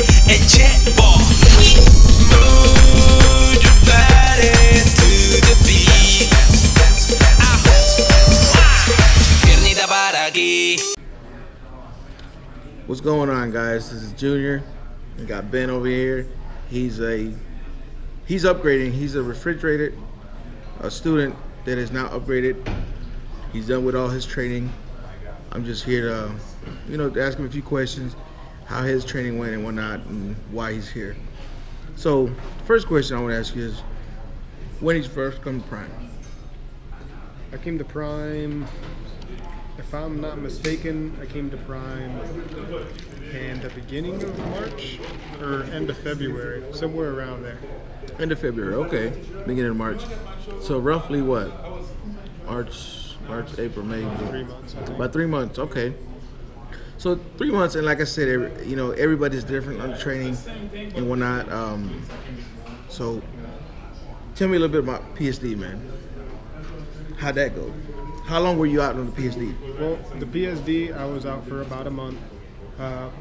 and jet ball. Move your body to the beat. Piernita para aquí. What's going on, guys? This is Junior. We got Ben over here. He's upgrading. He's a refrigerated student that is now upgraded. He's done with all his training. I'm just here to, to ask him a few questions, how his training went and whatnot, and why he's here. So, the first question I want to ask you is, when did you first come to Prime? I came to Prime, if I'm not mistaken, I came to Prime in the beginning of March or end of February, somewhere around there. End of February, okay. Beginning of March. So roughly what? March, April, May. 3 months, I think. About 3 months, okay. So 3 months, and like I said, everybody's different on the training and whatnot. So tell me a little bit about PSD, man. How'd that go? How long were you out on the PSD? Well, the PSD, I was out for about a month.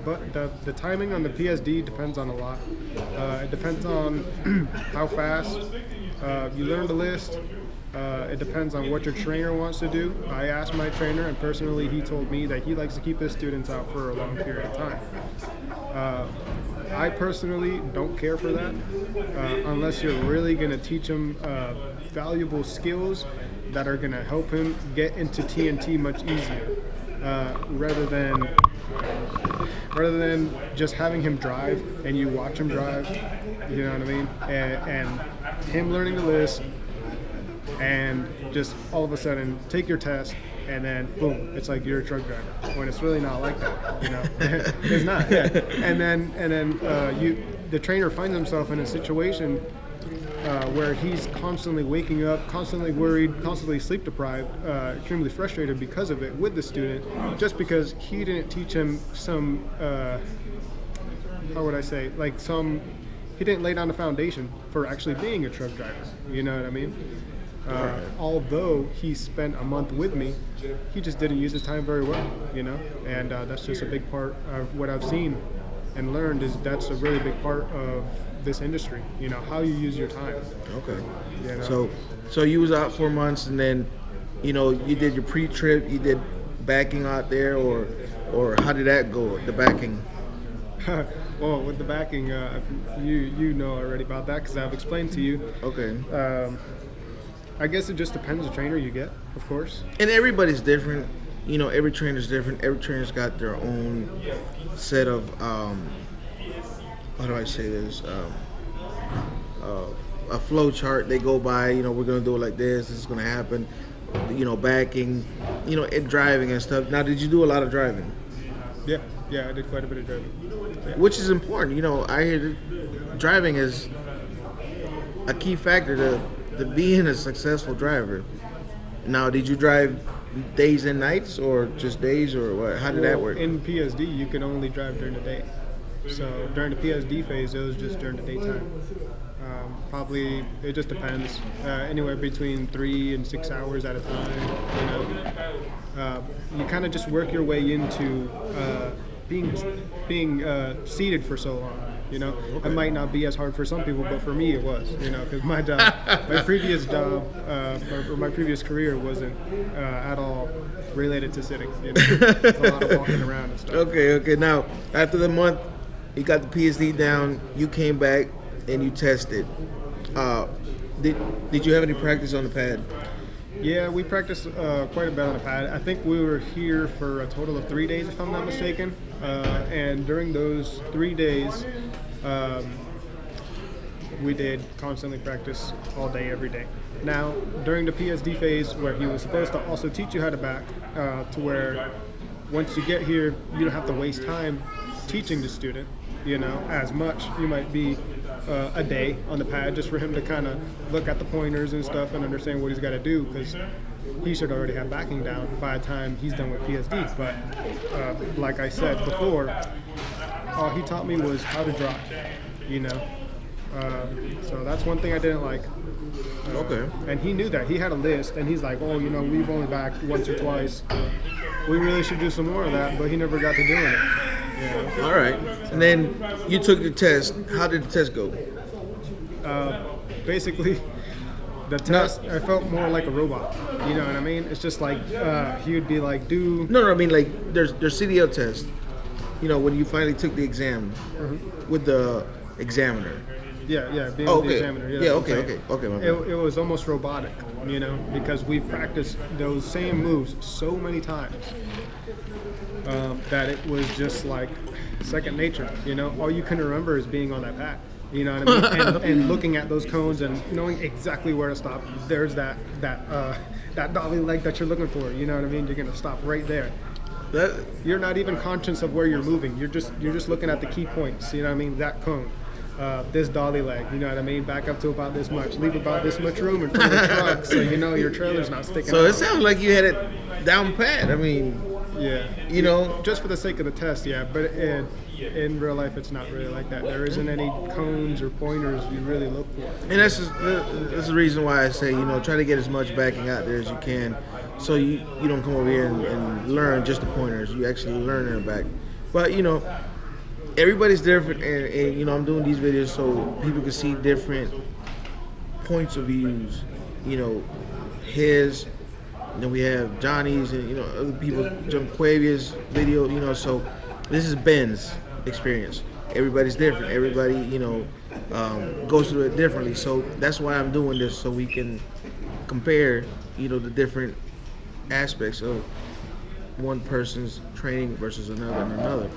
But the timing on the PSD depends on a lot. It depends on how fast you learn the list. It depends on what your trainer wants to do. I asked my trainer, and personally he told me that he likes to keep his students out for a long period of time. I personally don't care for that unless you're really going to teach him valuable skills that are going to help him get into TNT much easier, rather than just having him drive and you watch him drive, you know what I mean, and him learning the list and just all of a sudden take your test and then boom, it's like you're a truck driver, when it's really not like that, it's not. Yeah. And then the trainer finds himself in a situation where he's constantly waking up, constantly worried, constantly sleep deprived, extremely frustrated because of it with the student, just because he didn't teach him some, how would I say, he didn't lay down the foundation for actually being a truck driver, you know what I mean? Although he spent a month with me, he just didn't use his time very well, and that's just a big part of what I've seen and learned, is that's a really big part of this industry, how you use your time. Okay. So you was out 4 months, and then you did your pre-trip, you did backing out there, or how did that go, the backing? Well, with the backing, you know already about that because I've explained to you. Okay. I guess it just depends the trainer you get, of course. And everybody's different. Every trainer's different. Every trainer's got their own set of, how do I say this? A flow chart they go by. We're going to do it like this. This is going to happen. Backing, and driving and stuff. Now, did you do a lot of driving? Yeah, I did quite a bit of driving. Yeah. Which is important. I hear that driving is a key factor to being a successful driver. Now, did you drive days and nights, or just days, or what? How did that work? In PSD, you can only drive during the day. So during the PSD phase, it was just during the daytime. Probably, it just depends. Anywhere between 3 and 6 hours at a time. You kind of just work your way into being seated for so long. Okay. It might not be as hard for some people, but for me it was. Because my job, my previous job, or my previous career wasn't at all related to sitting. There's a lot of walking around and stuff. Okay. Now, after the month, you got the PSD down. You came back and you tested. Did you have any practice on the pad? Yeah, we practiced quite a bit on the pad. I think we were here for a total of 3 days, if I'm not mistaken. And during those 3 days, we did constantly practice all day, every day. Now, during the PSD phase, where he was supposed to also teach you how to back, to where once you get here, you don't have to waste time teaching the student, as much. You might be a day on the pad just for him to kind of look at the pointers and stuff and understand what he's got to do, because he should already have backing down by the time he's done with PSD. But like I said before, all he taught me was how to drive, so that's one thing I didn't like. Okay. And he knew that. He had a list, and he's like, oh, we've only backed once or twice. We really should do some more of that, but he never got to doing it. All right. And then you took the test. How did the test go? Basically, the test, I felt more like a robot. You know what I mean? It's just like he would be like, do. No, I mean like there's CDL test. You know, when you finally took the exam with the examiner. Yeah, being Oh, with the okay. examiner. Yeah, okay. My bad. It was almost robotic, you know, because we practiced those same moves so many times that it was just like second nature. You know, all you can remember is being on that pack. You know what I mean? And looking at those cones and knowing exactly where to stop. There's that dolly leg that you're looking for. You know what I mean? You're gonna stop right there. You're not even conscious of where you're moving. You're just looking at the key points. You know what I mean? That cone. This dolly leg, you know what I mean? Back up to about this much. Leave about this much room in front of the truck so you know your trailer's not sticking So out. it sounds like you had it down pat. I mean, Yeah. you know. Just for the sake of the test, yeah. But in real life, it's not really like that. There isn't any cones or pointers you really look for. And that's the reason why I say, you know, try to get as much backing out there as you can, so you don't come over here and learn just the pointers. You actually learn in the back. But you know, everybody's different, and you know, I'm doing these videos so people can see different points of views. You know, his. And then we have Johnny's, and you know, other people, John Quavia's video. You know, so this is Ben's experience. Everybody's different. Everybody, you know, goes through it differently. So that's why I'm doing this, so we can compare, you know, the different aspects of one person's training versus another and another.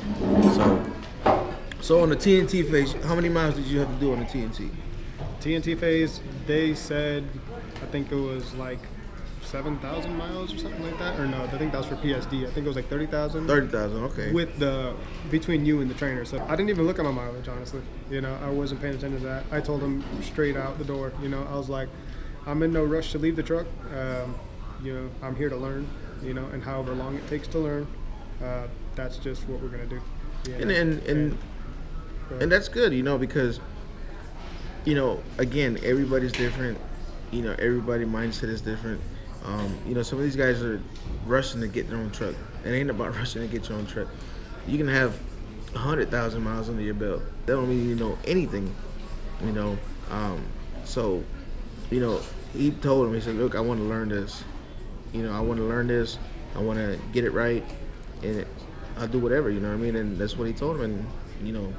So on the TNT phase, how many miles did you have to do on the TNT? TNT phase, they said, I think it was like 7,000 miles or something like that. Or no, I think that was for PSD. I think it was like 30,000. 30,000, okay. With between you and the trainer. So I didn't even look at my mileage, honestly. You know, I wasn't paying attention to that. I told him straight out the door, you know, I was like, I'm in no rush to leave the truck. You know, I'm here to learn, you know, and however long it takes to learn, that's just what we're going to do. You know? And that's good, you know, because, you know, again, everybody's different. You know, everybody's mindset is different. You know, some of these guys are rushing to get their own truck. It ain't about rushing to get your own truck. You can have 100,000 miles under your belt. That don't mean you know anything, you know. So, you know, he told him, he said, look, I want to learn this. You know, I want to learn this. I want to get it right, and I'll do whatever, you know what I mean? And that's what he told him. And, you know,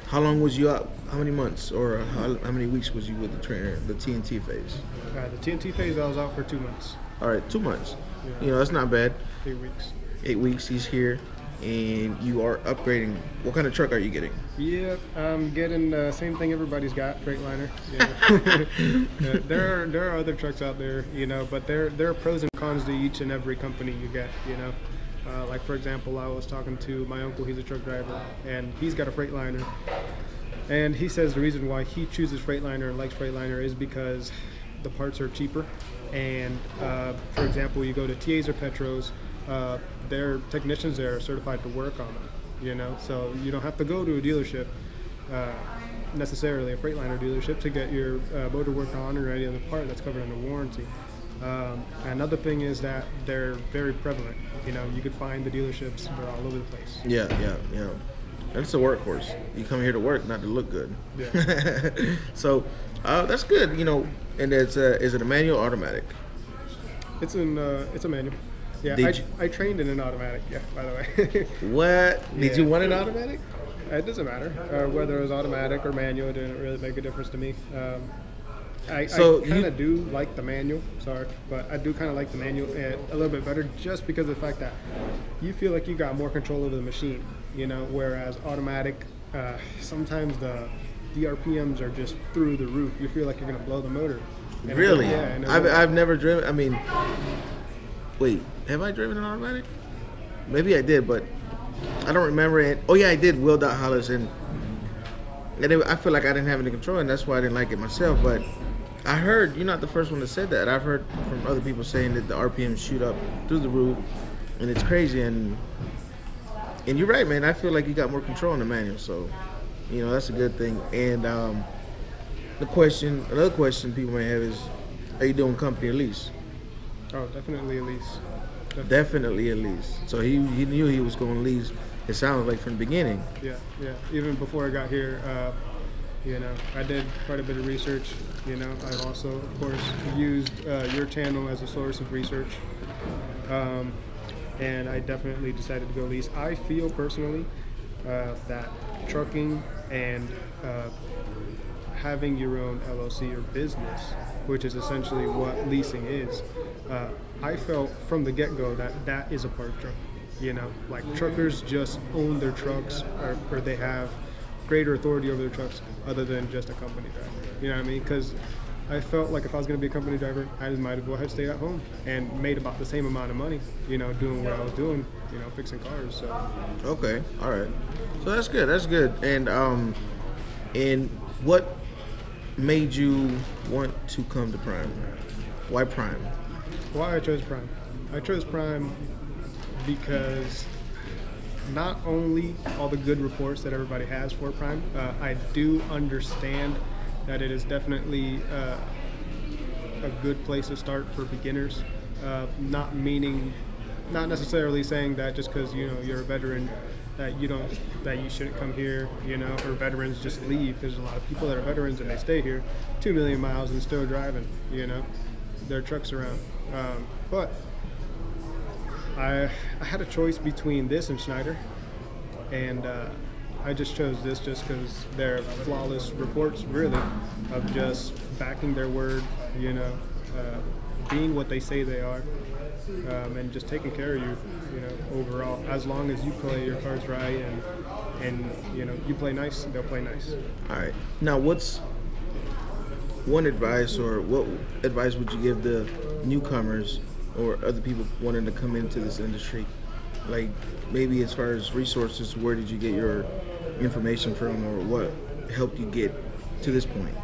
how long was you out? How many months or how many weeks was you with the trainer, the TNT phase? The TNT phase, I was out for 2 months. All right, 2 months. Yeah. You know, that's not bad. 8 weeks. 8 weeks, he's here, and you are upgrading. What kind of truck are you getting? Yeah, I'm getting the same thing everybody's got, Freightliner. Yeah. There are other trucks out there, you know, but there are pros and cons to each and every company you get, you know. Like, for example, I was talking to my uncle, he's a truck driver, and he's got a Freightliner. And he says the reason why he chooses Freightliner and likes Freightliner is because the parts are cheaper. And, for example, you go to TAs or Petros, their technicians there are certified to work on them, you know? So you don't have to go to a dealership, necessarily a Freightliner dealership, to get your motor worked on or any other part that's covered under warranty. Another thing is that they're very prevalent. You know, you could find the dealerships, they're all over the place. Yeah. That's a workhorse. You come here to work, not to look good. Yeah. So that's good, you know. And is it a manual or automatic? It's a manual. Yeah, I trained in an automatic, yeah, by the way. What? Did you want an automatic? It doesn't matter. Whether it was automatic or manual, it didn't really make a difference to me. I kind of do like the manual, but I do kind of like the manual a little bit better just because of the fact that you feel like you got more control over the machine, you know, whereas automatic, sometimes the RPMs are just through the roof. You feel like you're going to blow the motor. And really? Yeah. I've never driven, I mean, wait, have I driven an automatic? Maybe I did, but I don't remember it. Oh yeah, I did wheeled out Hollis, and I feel like I didn't have any control, and that's why I didn't like it myself. But I heard, you're not the first one that said that. I've heard from other people saying that the RPMs shoot up through the roof, and it's crazy. And you're right, man. I feel like you got more control in the manual, so you know that's a good thing. And another question people may have is, are you doing company or lease? Oh, definitely a lease. Definitely a lease. So he knew he was going to lease. It sounded like from the beginning. Yeah, yeah. Even before I got here, I did quite a bit of research. I've also, of course, used your channel as a source of research. And I definitely decided to go lease. I feel personally that trucking and having your own LLC or business, which is essentially what leasing is, I felt from the get-go that is a part of trucking. Like truckers just own their trucks, or they have greater authority over their trucks other than just a company driver. You know what I mean? Because I felt like if I was going to be a company driver, I just might as well have stayed at home and made about the same amount of money, doing what I was doing, fixing cars. So. Okay, all right. So that's good. That's good. And what made you want to come to Prime? Why Prime? Why I chose Prime? I chose Prime because not only all the good reports that everybody has for Prime, I do understand that it is definitely a good place to start for beginners. Not necessarily saying that just because you're a veteran that you shouldn't come here, or veterans just leave. There's a lot of people that are veterans and they stay here 2 million miles and still driving, their trucks around. But I had a choice between this and Schneider, and I just chose this just because they're flawless reports, really, of just backing their word, being what they say they are, and just taking care of you, overall. As long as you play your cards right and you play nice, they'll play nice. All right. Now, what's one advice, or what advice would you give the newcomers or other people wanting to come into this industry? Like maybe as far as resources, where did you get your information from, or what helped you get to this point?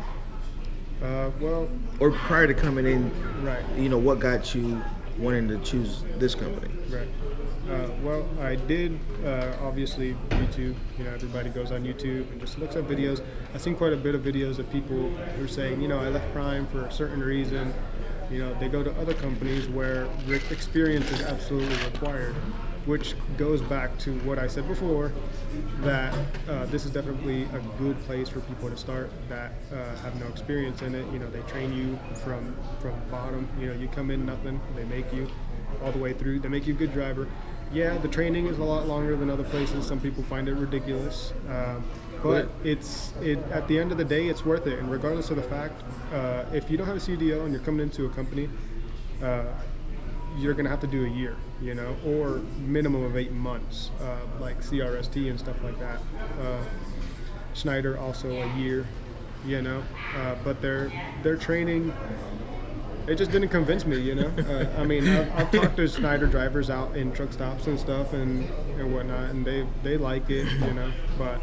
Or prior to coming in, right? What got you wanting to choose this company? Right. Well, I did obviously YouTube. Everybody goes on YouTube and just looks at videos. I've seen quite a bit of videos of people who are saying, I left Prime for a certain reason. They go to other companies where experience is absolutely required, which goes back to what I said before, that this is definitely a good place for people to start that have no experience in it. They train you from bottom. You come in nothing, they make you all the way through. They make you a good driver. Yeah, the training is a lot longer than other places. Some people find it ridiculous. But at the end of the day, it's worth it. And regardless of the fact, if you don't have a CDL and you're coming into a company, you're going to have to do a year, or minimum of 8 months, like CRST and stuff like that. Schneider also a year, but their training, it just didn't convince me, I mean, I've talked to Schneider drivers out in truck stops and stuff and whatnot, and they like it, but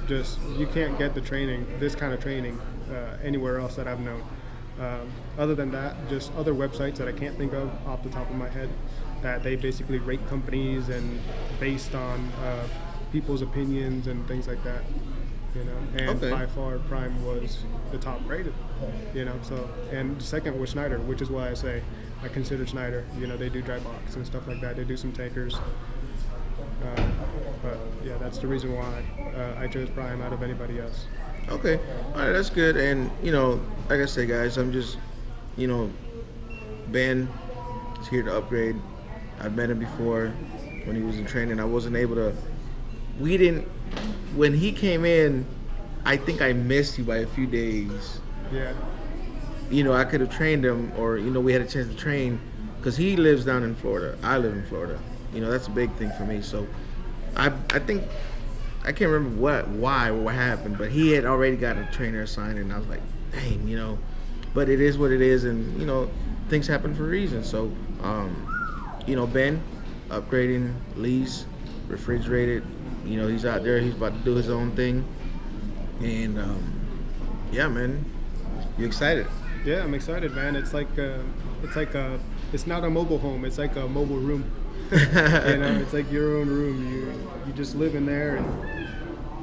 just you can't get this kind of training anywhere else that I've known. Other than that, just other websites that I can't think of off the top of my head, that they basically rate companies and based on people's opinions and things like that, and Okay. By far Prime was the top rated, so, and second was Schneider, which is why I say I consider Schneider. They do dry box and stuff like that. They do some tankers, but yeah, that's the reason why I chose Prime out of anybody else. Okay, all right, that's good. And like I say, guys, I'm just, Ben is here to upgrade. I've met him before when he was in training. I wasn't able to. When he came in, I think I missed you by a few days. Yeah. I could have trained him, or we had a chance to train, because he lives down in Florida. I live in Florida. That's a big thing for me. So, I think. I can't remember what happened, but he had already got a trainer assigned, and I was like, dang, but it is what it is, and, things happen for a reason. So, Ben, upgrading, lease, refrigerated, he's out there, he's about to do his own thing, and, yeah, man, you excited? Yeah, I'm excited, man. It's not a mobile home, it's like a mobile room. It's like your own room. You just live in there,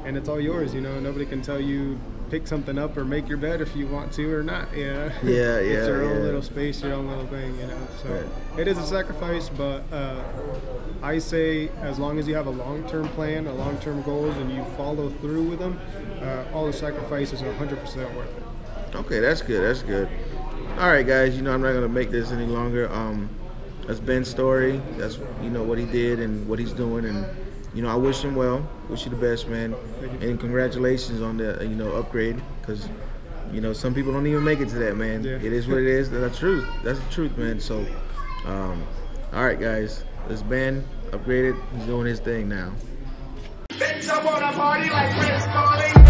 and it's all yours. Nobody can tell you pick something up or make your bed if you want to or not. Yeah, It's your own yeah. little space, your own little thing, you know. So Right. it is a sacrifice, but I say as long as you have a long-term plan, a long-term goals, and you follow through with them, all the sacrifices are 100% worth it. Okay, that's good. That's good. All right, guys. I'm not gonna make this any longer. That's Ben's story. That's what he did and what he's doing, and I wish him well. Wish you the best, man. And congratulations on the upgrade, because some people don't even make it to that, man. Yeah. It is what it is. That's the truth. That's the truth, man. So, all right, guys. This Ben upgraded. He's doing his thing now. Bitch, I wanna party like Chris Farley.